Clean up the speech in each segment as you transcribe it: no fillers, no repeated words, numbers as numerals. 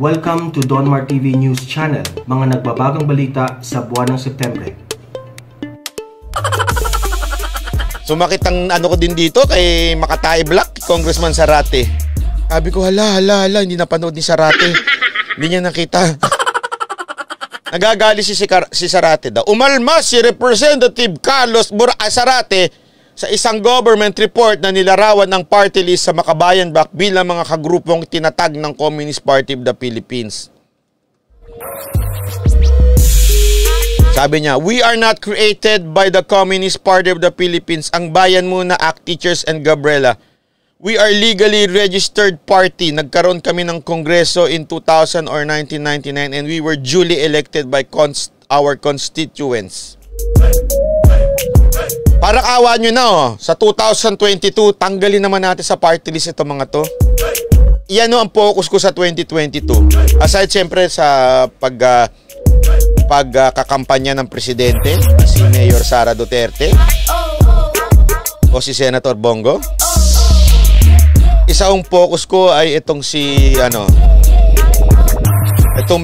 Welcome to Donmar TV News Channel, mga nagbabagang balita sa buwan ng Setyembre. Sumakit ang ano ko din dito kay Makatay Black, Congressman Zarate. Sabi ko, hala, hindi napanood ni Zarate. Hindi niya nakita. Nagagali si Zarate daw. Umalmas si Representative Carlos Zarate sa isang government report na nilarawan ng party list sa Makabayan Black bilang mga kagrupong tinatag ng Communist Party of the Philippines. Sabi niya, we are not created by the Communist Party of the Philippines. Ang Bayan Muna Act, Teachers and Gabriela. We are legally registered party. Nagkaroon kami ng kongreso in 2000 or 1999 and we were duly elected by our constituents. Parang awa nyo na sa 2022, tanggalin naman natin sa party list ito mga to. Iyan ang focus ko sa 2022. Aside siyempre sa pagkakampanya ng presidente, si Mayor Sara Duterte o si Senator Bongo. Isang focus ko ay itong itong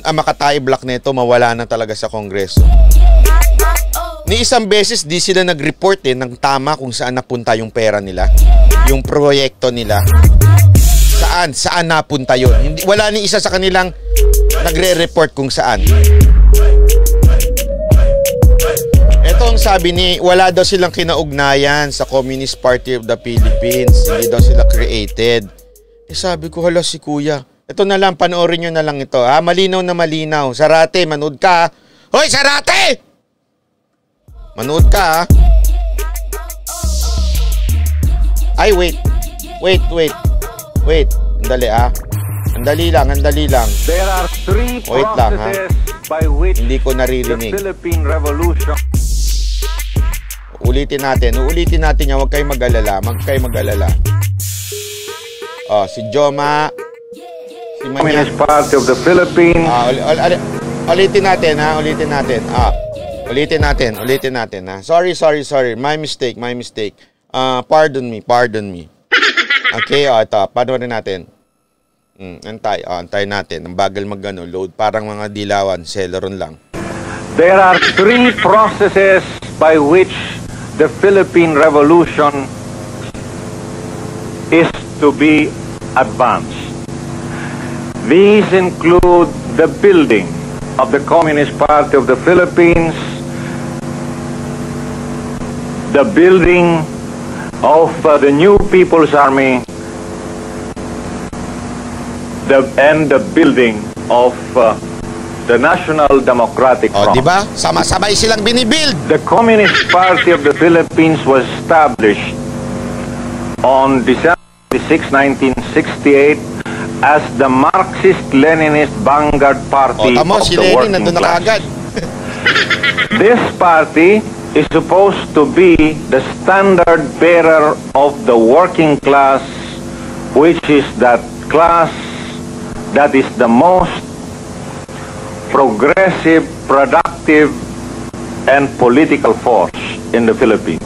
Makatay Black nito mawala na talaga sa Kongreso. Ni isang beses di sila nag-report ng tama kung saan napunta yung pera nila, yung proyekto nila. Saan napunta yun? Wala ni isa sa kanilang nagre-report kung saan. Ito ang sabi ni, wala daw silang kinaugnayan sa Communist Party of the Philippines. Hindi daw sila created. Sabi ko, hala si kuya. Ito na lang, panoorin nyo na lang ito. Malinaw na malinaw. Zarate, manood ka. Hoy, Zarate! Manood ka. Ay, wait. Andali Andali lang. There are three processes by which hindi ko naririnig. The Philippine Revolution. Ulitin natin yan. Huwag kayong mag-alala. Si Joma, si Communist Party of the Philippines. Ulitin natin. Ulitin natin. Sorry. My mistake. Pardon me. Okay, ito. Panoorin natin. Antay natin. Ang bagal load. Parang mga dilawan. Celeron lang. There are three processes by which the Philippine Revolution is to be advanced. These include the building of the Communist Party of the Philippines, the building of the new People's Army, and the building of the National Democratic Front. Diba? Sama-sabay silang binibuild. The Communist Party of the Philippines was established on December 26, 1968 as the Marxist-Leninist Vanguard Party of si the Lenin, working class. Agad. This party is supposed to be the standard bearer of the working class, which is that class that is the most progressive, productive, and political force in the Philippines.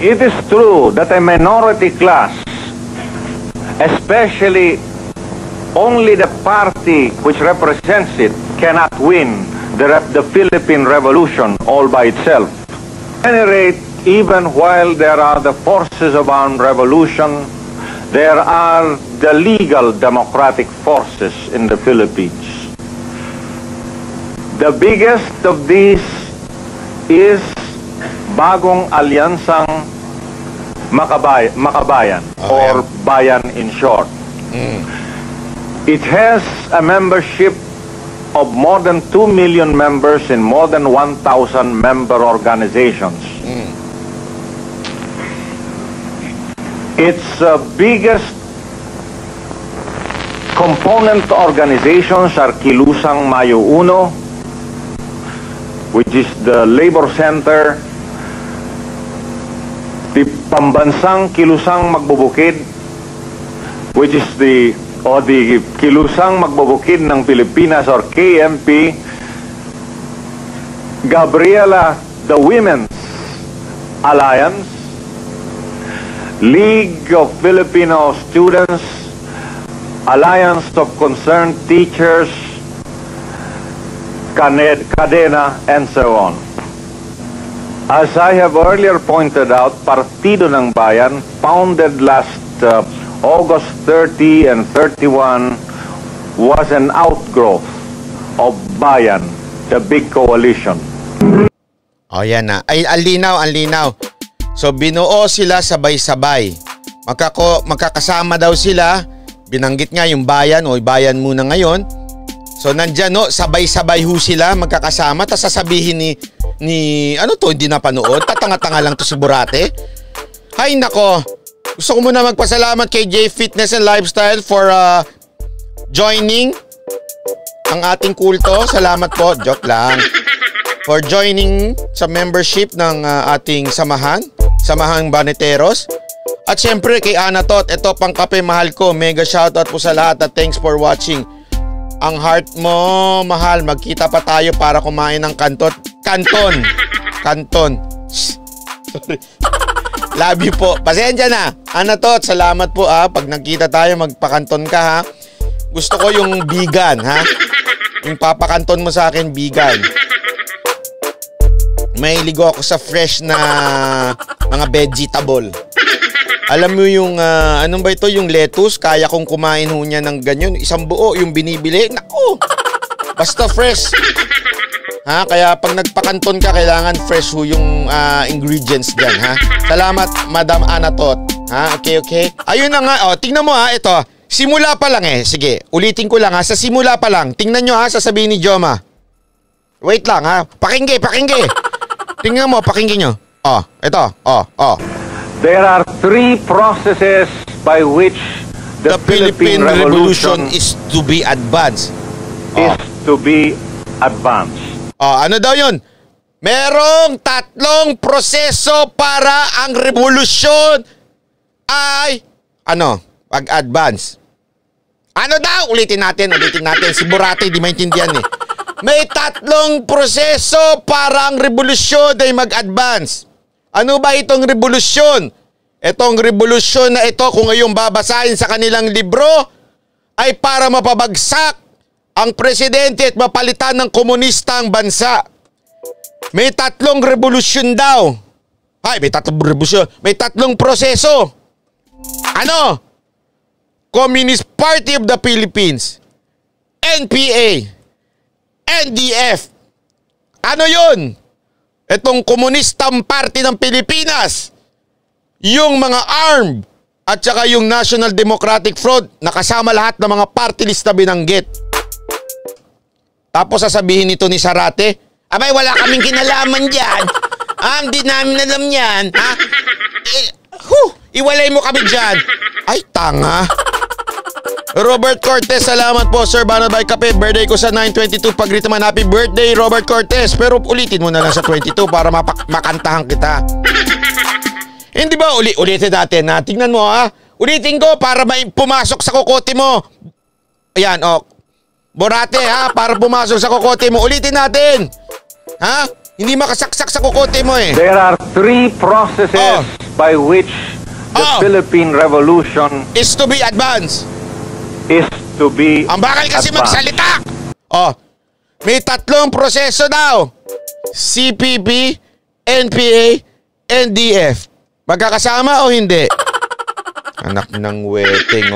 It is true that a minority class, especially only the party which represents it, cannot win the Philippine Revolution all by itself. At any rate, even while there are the forces of armed revolution, there are the legal democratic forces in the Philippines. The biggest of these is Bagong Alyansang Makabayan, or Bayan in short. It has a membership of more than 2 million members in more than 1,000 member organizations. Its biggest component organizations are Kilusang Mayo Uno, which is the labor center, the Pambansang Kilusang Magbubukid, which is the Kilusang Magbubukid ng Pilipinas, or KMP, Gabriela, the Women's Alliance, League of Filipino Students, Alliance of Concerned Teachers, Cadena, and so on. As I have earlier pointed out, Partido ng Bayan, founded last August 30 and 31, was an outgrowth of Bayan, the big coalition. O yan na. Ay, ang linaw. So binuo sila sabay-sabay. Magkakasama daw sila. Binanggit nga yung bayan o bayan muna ngayon. So nandyan no, sabay-sabay ho sila magkakasama. Tapos sasabihin ni ano to, hindi napanood. Tatanga-tanga lang to si Borate. Hay nako. Gusto ko muna magpasalamat kay J Fitness and Lifestyle for joining ang ating kulto. Salamat po. Joke lang. For joining sa membership ng ating Samahang Baneteros. At syempre kay Anatot, ito pang kape mahal ko. Mega shoutout po sa lahat at thanks for watching. Ang heart mo, mahal. Magkita pa tayo para kumain ng kanton. Sorry. Love you po. Pasensya na. Anatot, salamat po Pag nagkita tayo, magpakanton ka ha. Gusto ko yung vegan ha. Yung papakanton mo sa akin, vegan. May ligo ako sa fresh na mga vegetable. Alam mo yung, anong ba ito? Yung lettuce, kaya kong kumain ho niya ng ganyan. Isang buo, yung binibili. Naku! Basta fresh. Ha? Kaya pag nagpakanton ka, kailangan fresh ho yung ingredients dyan. Ha? Salamat, Madam Anatot. Ha? Okay. Ayun na nga. Tingnan mo ha, ito. Simula pa lang Sige, ulitin ko lang ha. Sa simula pa lang. Tingnan nyo ha, sasabihin ni Joma. Wait lang ha. Pakinggi. Tingnan mo, pakinggan nyo. Ito. There are three processes by which the Philippine Revolution is to be advanced. Ano daw yun? Merong 3 proseso para ang revolusyon ay pag-advance. Ano daw? Ulitin natin. Si Borate di maintindihan May 3 proseso para ang revolusyon ay mag-advance. Ano ba itong revolusyon? Itong revolusyon na ito, kung ngayong babasahin sa kanilang libro, ay para mapabagsak ang presidente at mapalitan ng komunista ang bansa. May 3 revolusyon daw. May 3 revolusyon. May 3 proseso. Ano? Communist Party of the Philippines, NPA, NDF. Ano yun? Itong komunistang party ng Pilipinas. Yung mga armed at saka yung National Democratic Front, nakasama lahat ng mga party list na binanggit. Tapos sasabihin nito ni Zarate, abay wala kaming kinalaman dyan. Hindi namin alam yan. Iwalay mo kami dyan. Ay, tanga. Robert Cortez, salamat po Sir Banabay Kape. Birthday ko sa 9/22. Pag-greet naman, happy birthday Robert Cortez. Pero ulitin mo na lang sa 22 para makantahan kita. Hindi ba ulitin natin ha? Tingnan mo ha. Ulitin ko para pumasok sa kokote mo. Ayan Borate ha, para pumasok sa kokote mo. Ulitin natin. Ha? Hindi makasaksak sa kokote mo There are 3 processes by which the Philippine Revolution is to be advanced. Ang bakal kasi magsalita. May 3 proseso daw. CPP, NPA, NDF. Magkakasama o hindi? Anak ng weting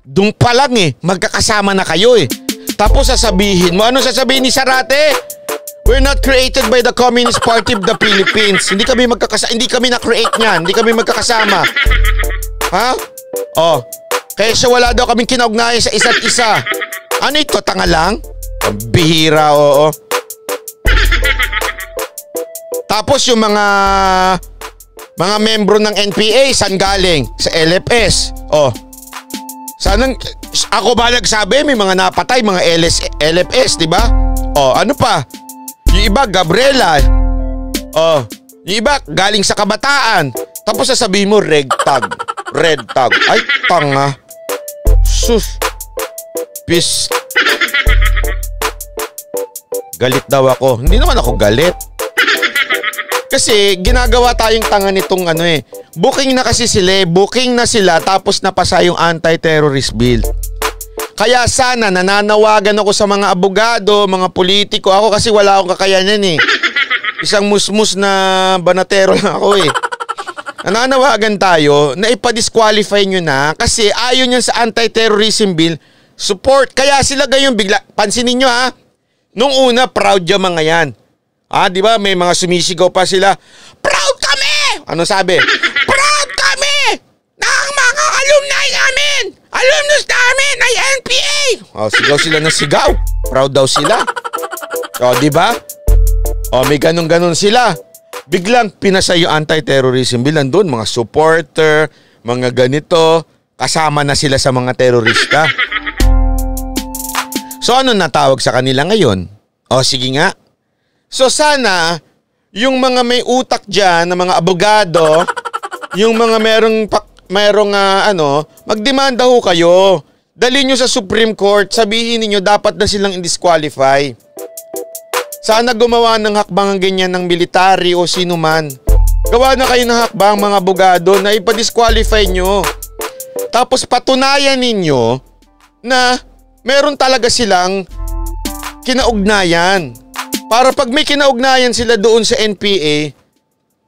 Doon pa lang magkakasama na kayo Tapos sasabihin mo, ano sasabihin ni Zarate? We're not created by the Communist Party of the Philippines. Hindi kami na-create niyan. Hindi kami magkakasama. Ha? Kaya siya wala daw kaming kinaugnayan sa isa't isa. Ano ito? Tanga lang? Bihira, Tapos yung mga membro ng NPA, saan galing? Sa LFS. Ako ba nagsabi? May mga napatay, mga LFS, di ba? Ano pa? Yung iba, Gabriela. Yung iba, galing sa kabataan. Tapos sasabihin mo, red tag. Ay, tanga. Sus. Pis. Galit daw ako. Hindi naman ako galit. Kasi ginagawa tayong tanga nitong booking na kasi sila, booking na sila tapos napasa yung anti-terrorist bill. Kaya sana nananawagan ako sa mga abogado, mga politiko. Ako kasi wala akong kakayanan eh. Isang musmus na banatero lang ako eh. Nananawagan tayo na ipa-disqualify nyo na kasi ayaw nyo sa anti-terrorism bill support. Kaya sila gayon bigla. Pansinin nyo ha. Nung una, proud yung mga yan. Di ba? May mga sumisigaw pa sila. Proud kami! Ano sabi? Proud kami! Ng mga alumni namin! Alumnus namin ay NPA! Sigaw sila ng sigaw. Proud daw sila. Di ba? May ganun-ganun sila. Biglang pinasa yung anti-terrorism bill. Nandun, mga supporter, mga ganito. Kasama na sila sa mga terorista. So ano natawag sa kanila ngayon? Sige nga. So sana, yung mga may utak dyan, na mga abogado, yung mga merong magdemanda ho kayo. Dali nyo sa Supreme Court, sabihin niyo dapat na silang indisqualify. Sana gumawa ng hakbang ganyan ng military o sino man. Gawa na kayo ng hakbang mga abogado na ipa-disqualify nyo. Tapos patunayan ninyo na meron talaga silang kinaugnayan. Para pag may kinaugnayan sila doon sa NPA,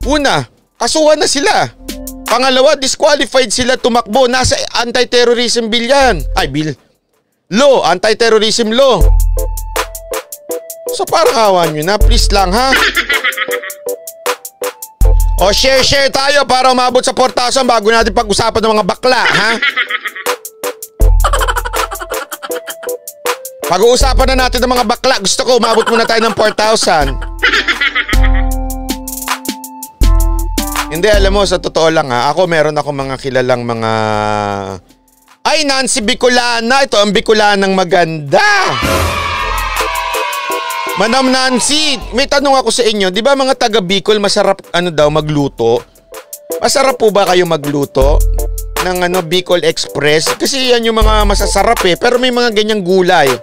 una, kasuhan na sila. Pangalawa, disqualified sila tumakbo. Nasa anti-terrorism bill yan. Bill. Law, anti-terrorism law. So parang awan nyo na, please lang ha. Share tayo para umabot sa 4,000 bago natin pag-usapan ng mga bakla ha. Pag-uusapan na natin ng mga bakla. Gusto ko umabot muna tayo ng 4,000. Hindi, alam mo, sa totoo lang ako meron ako mga kilalang mga... Nancy Bicolana. Ito ang Bicolanang maganda. Madam Nancy, may tanong ako sa inyo. Di ba mga taga Bicol masarap magluto? Masarap po ba kayo magluto ng Bicol Express? Kasi yan yung mga masasarap pero may mga ganyang gulay.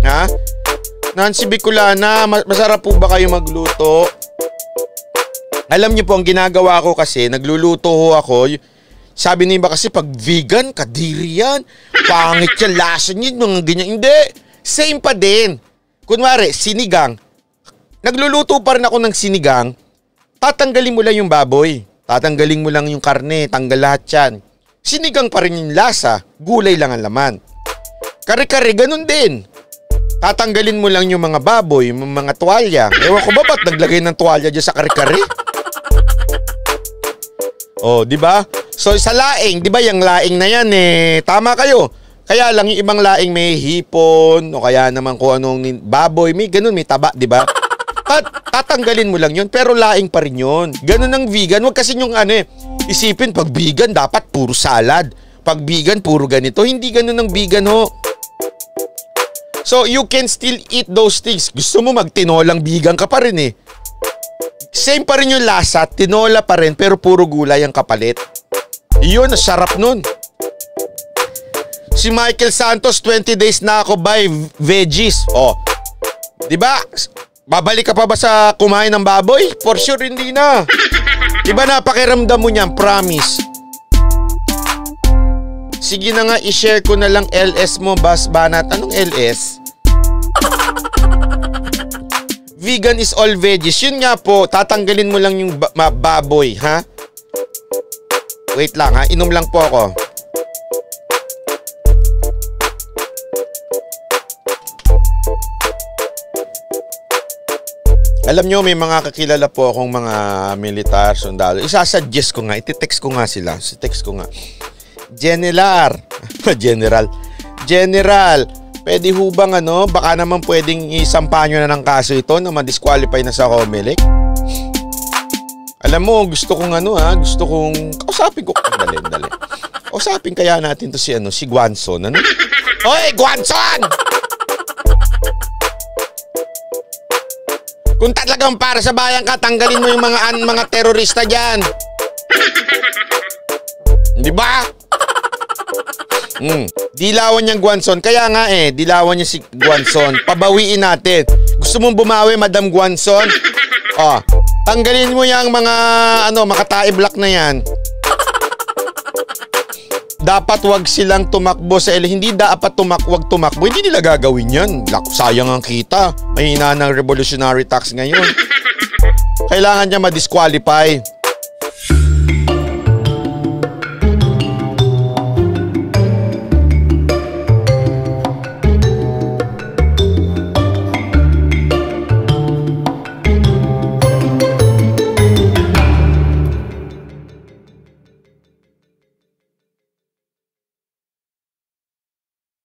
Ha? Nancy Bicolana, masarap po ba kayo magluto? Alam niyo po, ang ginagawa ko kasi, nagluluto ho ako. Sabi niyo ba kasi pag vegan, kadiri yan. Pangit yan, lasa niyo, mga ganyan. Hindi, same pa din. Kunwari, sinigang. Nagluluto pa rin ako ng sinigang. Tatanggalin mo lang yung baboy. Tatanggalin mo lang yung karne, tanggal lahat yan. Sinigang pa rin yung lasa, gulay lang ang laman. Kare-kare, ganun din. Tatanggalin mo lang yung mga baboy, yung mga tuwalya. Ewan ko ba ba't naglagay ng tuwalya dyan sa kare-kare? Di ba? So sa laing, di ba yung laing na yan tama kayo. Kaya lang yung ibang laing may hipon o kaya naman kung anong baboy, may ganun, may taba, di ba? Tatanggalin mo lang yun, pero laing pa rin yun. Ganun ang vegan. Huwag kasi yung isipin pag vegan dapat puro salad. Pag vegan puro ganito. Hindi ganun ang vegan ho. So you can still eat those things. Gusto mo magtinolang vegan ka pa rin Same pa rin yung lasa, tinola pa rin pero puro gulay ang kapalit. Yun, sarap nun. Si Michael Santos, 20 days na ako by veggies. Di ba? Babalik ka pa ba sa kumain ng baboy? For sure hindi na. Di ba napakiramdam mo niyan? Promise. Sige na nga, i-share ko na lang LS mo, Bas Banat. Anong LS? Vegan is all veggies. Yun nga po, tatanggalin mo lang yung baboy, ha? Wait lang ha, inom lang po ako. Alam nyo, may mga kakilala po akong mga militar, sundalo. Isasuggest ko nga, iti-text ko nga sila. Text ko nga. General, pwede ho bang baka naman pwedeng isampa nyo na ng kaso ito na ma-disqualify na sa COMELEC? Alam mo, gusto kong gusto kong kausapin ko. Dali. Kausapin kaya natin to si Guanzon. Hoy, Guanzon! Kung talagang para sa bayan ka, tanggalin mo yung mga terorista diyan. Di ba? Dilawan niyang Guanzon. Kaya nga dilawan niya si Guanzon. Pabawiin natin. Gusto mong bumawi, Madam Guanzon? Tanggalin mo yung mga Makatae Black na yan. Dapat wag silang tumakbo sa hindi dapat wag tumakbo. Hindi nila gagawin yan. Sayang ang kita. Mahina ng revolutionary tax ngayon. Kailangan niya ma-disqualify.